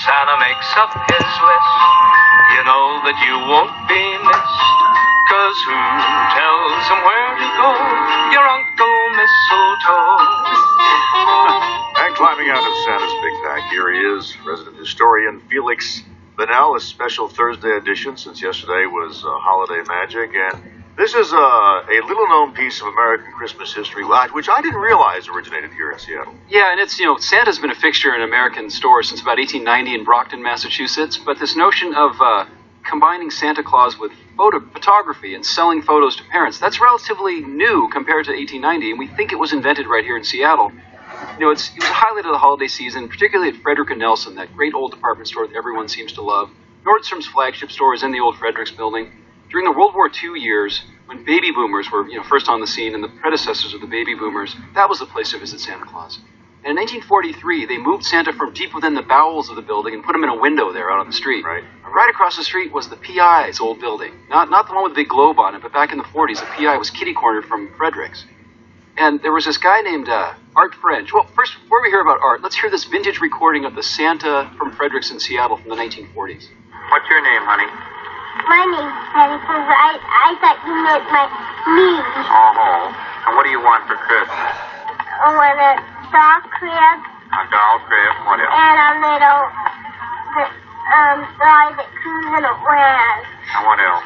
Santa makes up his list, you know that you won't be missed. 'Cause who tells him where to go? Your Uncle Mistletoe. And climbing out of Santa's big bag, here he is, resident historian Felix Bennell, a special Thursday edition since yesterday was Holiday Magic. And this is a little-known piece of American Christmas history, which I didn't realize originated here in Seattle. Yeah, and it's, Santa's been a fixture in American stores since about 1890 in Brockton, Massachusetts. But this notion of combining Santa Claus with photography and selling photos to parents, that's relatively new compared to 1890, and we think it was invented right here in Seattle. It was a highlight of the holiday season, particularly at Frederick and Nelson, that great old department store that everyone seems to love. Nordstrom's flagship store is in the old Fredericks building. During the World War II years, when baby boomers were first on the scene and the predecessors of the baby boomers, that was the place to visit Santa Claus. And in 1943, they moved Santa from deep within the bowels of the building and put him in a window there out on the street. Right. And right across the street was the PI's old building. Not the one with the big globe on it, but back in the 40s, the PI was kitty-cornered from Fredericks. And there was this guy named Art French. Well, first, before we hear about Art, let's hear this vintage recording of the Santa from Fredericks in Seattle from the 1940s. What's your name, honey? My name's Patty, because I thought you meant me. Oh. And what do you want for Christmas? I want a doll crib A doll crib. What else? and a little doll that cruising around. And what else?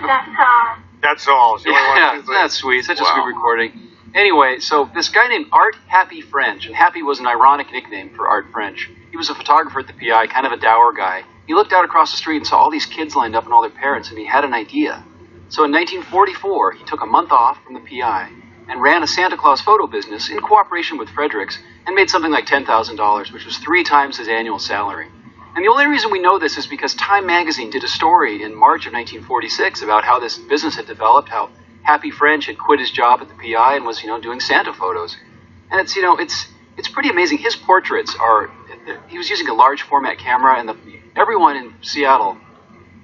That's all. That's all. She only Yeah, wanted two things. that's sweet. Such a Wow. sweet recording. Anyway, so this guy named Art Happy French, and Happy was an ironic nickname for Art French. He was a photographer at the PI, kind of a dour guy. He looked out across the street and saw all these kids lined up and all their parents, and he had an idea. So in 1944, he took a month off from the PI and ran a Santa Claus photo business in cooperation with Fredericks and made something like $10,000, which was 3 times his annual salary. And the only reason we know this is because Time magazine did a story in March of 1946 about how this business had developed, how Happy French had quit his job at the PI and was, doing Santa photos. And it's pretty amazing. His portraits he was using a large format camera, and everyone in Seattle,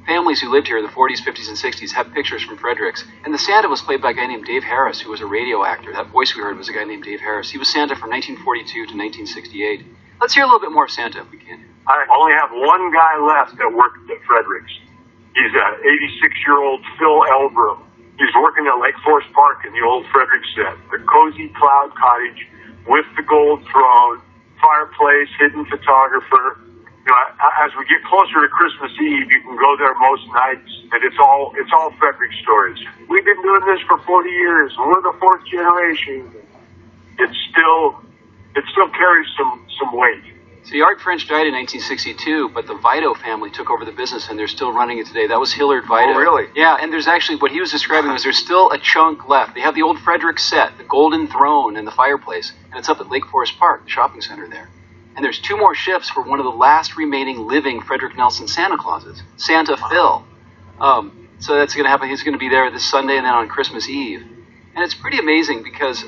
families who lived here in the 40s, 50s, and 60s, have pictures from Fredericks. And the Santa was played by a guy named Dave Harris, who was a radio actor. That voice we heard was a guy named Dave Harris. He was Santa from 1942 to 1968. Let's hear a little bit more of Santa if we can. I only have one guy left that worked at Fredericks. He's an 86-year-old Phil Elbrook. He's working at Lake Forest Park in the old Fredericks set. The cozy cloud cottage with the gold throne, fireplace, hidden photographer. As we get closer to Christmas Eve, you can go there most nights, and it's all Fredericks stories. We've been doing this for 40 years. We're the 4th generation. It still carries some weight. See, Art French died in 1962, but the Vito family took over the business, and they're still running it today. That was Hillard Vito. Oh, really? Yeah, and there's actually, what he was describing was there's still a chunk left. They have the old Fredericks set, the golden throne and the fireplace, and it's up at Lake Forest Park, the shopping center there. And there's 2 more shifts for one of the last remaining living Frederick Nelson Santa Clauses, Santa Phil. So that's going to happen. He's going to be there this Sunday and then on Christmas Eve. And it's pretty amazing because...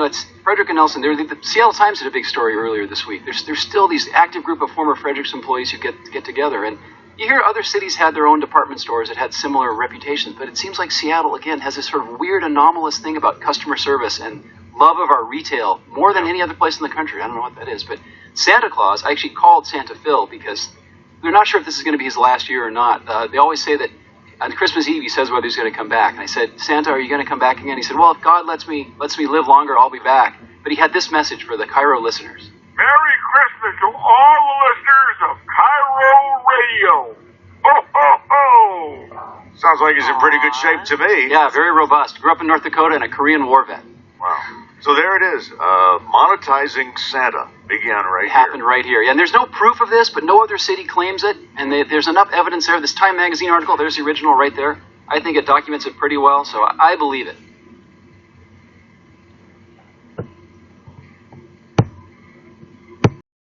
it's Frederick and Nelson. The Seattle Times did a big story earlier this week. There's still these active group of former Fredericks employees who get together. And you hear other cities had their own department stores that had similar reputations, but it seems like Seattle, again, has this sort of weird, anomalous thing about customer service and love of our retail more than any other place in the country. I don't know what that is. But Santa Claus, I actually called Santa Phil because they're not sure if this is going to be his last year or not. They always say that on Christmas Eve, he says whether he's going to come back. And I said, Santa, are you going to come back again? He said, well, if God lets me live longer, I'll be back. But he had this message for the KIRO listeners. Merry Christmas to all the listeners of KIRO Radio. Ho, ho, ho! Sounds like he's in pretty good shape to me. Yeah, very robust. Grew up in North Dakota and a Korean war vet. Wow. So there it is. Monetizing Santa began right here. Happened right here. Yeah, and there's no proof of this, but no other city claims it. And there's enough evidence there. This Time magazine article, there's the original right there. I think it documents it pretty well, so I believe it.